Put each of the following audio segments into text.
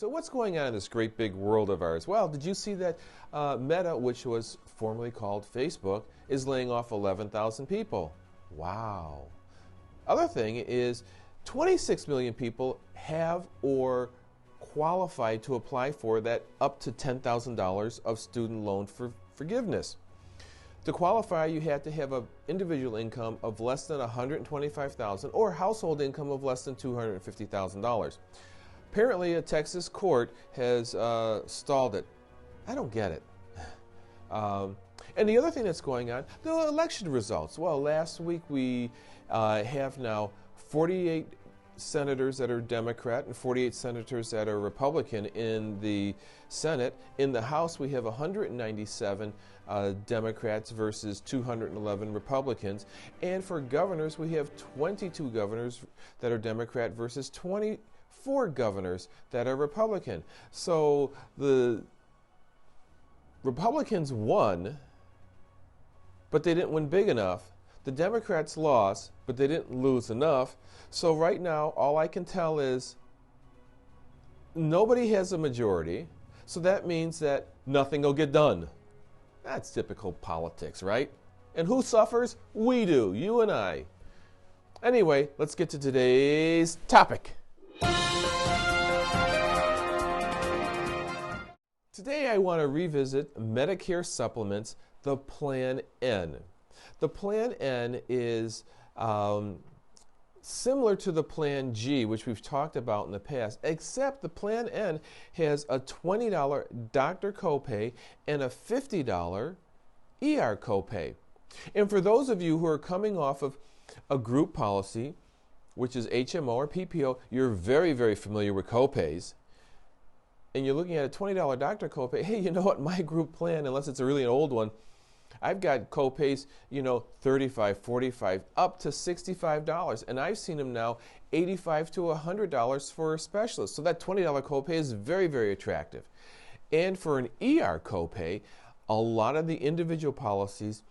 So what's going on in this great big world of ours? Well, did you see that Meta, which was formerly called Facebook, is laying off 11,000 people? Wow. Other thing is 26 million people have or qualify to apply for that up to $10,000 of student loan forgiveness. To qualify, you had to have an individual income of less than $125,000 or household income of less than $250,000. Apparently, a Texas court has stalled it. I don't get it. And the other thing that's going on, the election results. Well, last week we have now 48 senators that are Democrat and 48 senators that are Republican in the Senate. In the House, we have 197 Democrats versus 211 Republicans. And for governors, we have 22 governors that are Democrat versus 24 governors that are Republican. So the Republicans won, but they didn't win big enough. The Democrats lost, but they didn't lose enough. So right now, all I can tell is nobody has a majority. So that means that nothing will get done. That's typical politics, right? And who suffers? We do, you and I. Anyway, let's get to today's topic. Today I want to revisit Medicare Supplements, the Plan N. The Plan N is similar to the Plan G, which we've talked about in the past, except the Plan N has a $20 doctor copay and a $50 ER copay. And for those of you who are coming off of a group policy, which is HMO or PPO, you're very, very familiar with copays. And you're looking at a $20 doctor copay. Hey, you know what? My group plan, unless it's a really old one, I've got copays, $35, $45, up to $65. And I've seen them now $85 to $100 for a specialist. So that $20 copay is very, very attractive. And for an ER copay, a lot of the individual policies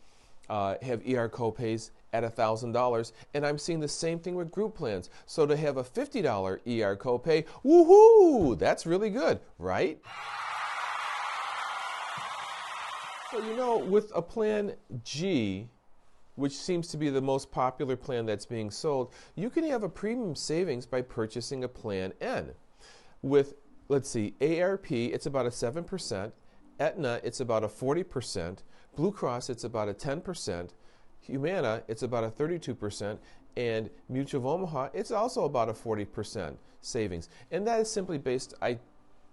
have ER copays at $1,000. And I'm seeing the same thing with group plans. So to have a $50 ER copay, woohoo, that's really good, right? So, with a Plan G, which seems to be the most popular plan that's being sold, you can have a premium savings by purchasing a Plan N. With, let's see, ARP, it's about a 7%, Aetna, it's about a 40%, Blue Cross, it's about a 10%, Humana, it's about a 32%, and Mutual of Omaha, it's also about a 40% savings. And that is simply based, I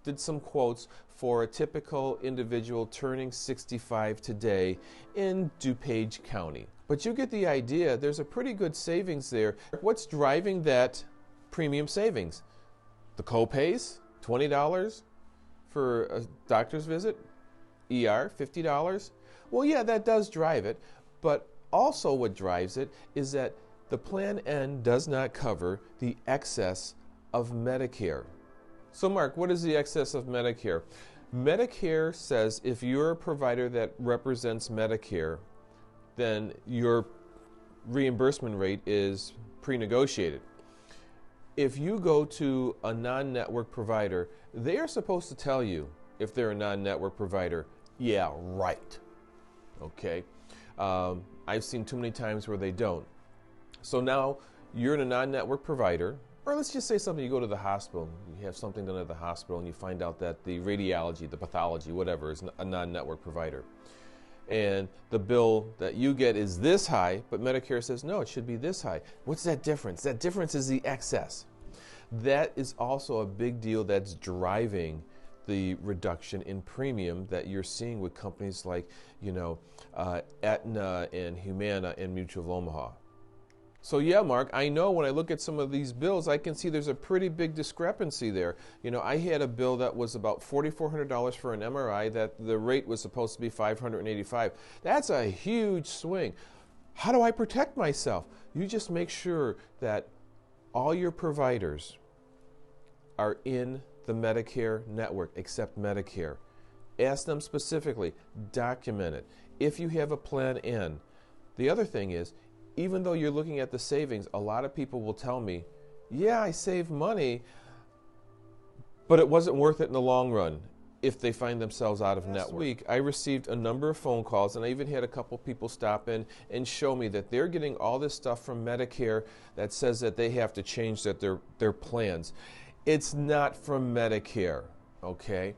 did some quotes for a typical individual turning 65 today in DuPage County. But you get the idea, there's a pretty good savings there. What's driving that premium savings? The copays, $20 for a doctor's visit, ER, $50. Well, yeah, that does drive it, but also what drives it is that the Plan N does not cover the excess of Medicare. So Mark, what is the excess of Medicare? Medicare says if you're a provider that represents Medicare, then your reimbursement rate is pre-negotiated. If you go to a non-network provider, they are supposed to tell you, if they're a non-network provider, yeah, right. Okay? I've seen too many times where they don't. So now you're in a non-network provider, or let's just say something, you go to the hospital, you have something done at the hospital, and you find out that the radiology, the pathology, whatever, is a non-network provider. And the bill that you get is this high, but Medicare says, no, it should be this high. What's that difference? That difference is the excess. That is also a big deal that's driving the reduction in premium that you're seeing with companies like, Aetna and Humana and Mutual of Omaha. So yeah, Mark, I know when I look at some of these bills, I can see there's a pretty big discrepancy there. I had a bill that was about $4,400 for an MRI that the rate was supposed to be $585. That's a huge swing. How do I protect myself? You just make sure that all your providers are in the Medicare network, except Medicare. Ask them specifically, document it. If you have a Plan N, the other thing is, even though you're looking at the savings, a lot of people will tell me, yeah, I save money, but it wasn't worth it in the long run if they find themselves out of network. Last week, I received a number of phone calls, and I even had a couple people stop in and show me that they're getting all this stuff from Medicare that says that they have to change their plans. It's not from Medicare, okay?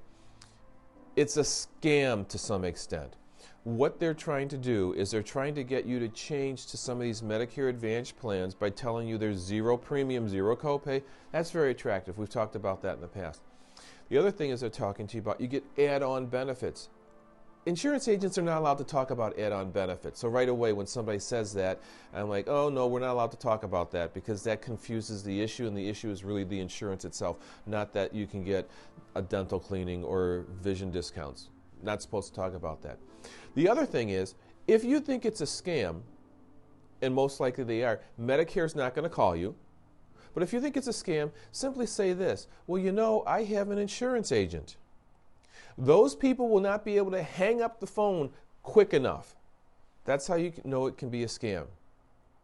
It's a scam to some extent. What they're trying to do is they're trying to get you to change to some of these Medicare Advantage plans by telling you there's zero premium, zero copay. That's very attractive. We've talked about that in the past. The other thing is they're talking to you about you get add-on benefits. Insurance agents are not allowed to talk about add-on benefits. So right away when somebody says that, I'm like, oh no, we're not allowed to talk about that because that confuses the issue, and the issue is really the insurance itself, not that you can get a dental cleaning or vision discounts. Not supposed to talk about that. The other thing is, if you think it's a scam, and most likely they are, Medicare's not going to call you. But if you think it's a scam, simply say this: well, you know, I have an insurance agent. Those people will not be able to hang up the phone quick enough. That's how you know it can be a scam.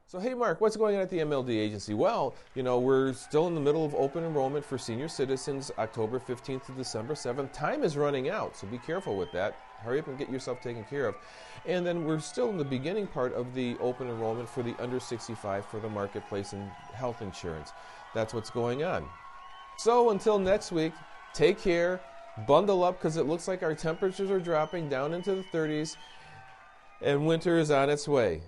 So, hey Mark, what's going on at the MLD agency? Well, you know, we're still in the middle of open enrollment for senior citizens, October 15th to December 7th. Time is running out, so be careful with that. Hurry up and get yourself taken care of. And then we're still in the beginning part of the open enrollment for the under 65 for the marketplace and health insurance. That's what's going on. So until next week, take care, bundle up because it looks like our temperatures are dropping down into the 30s and winter is on its way.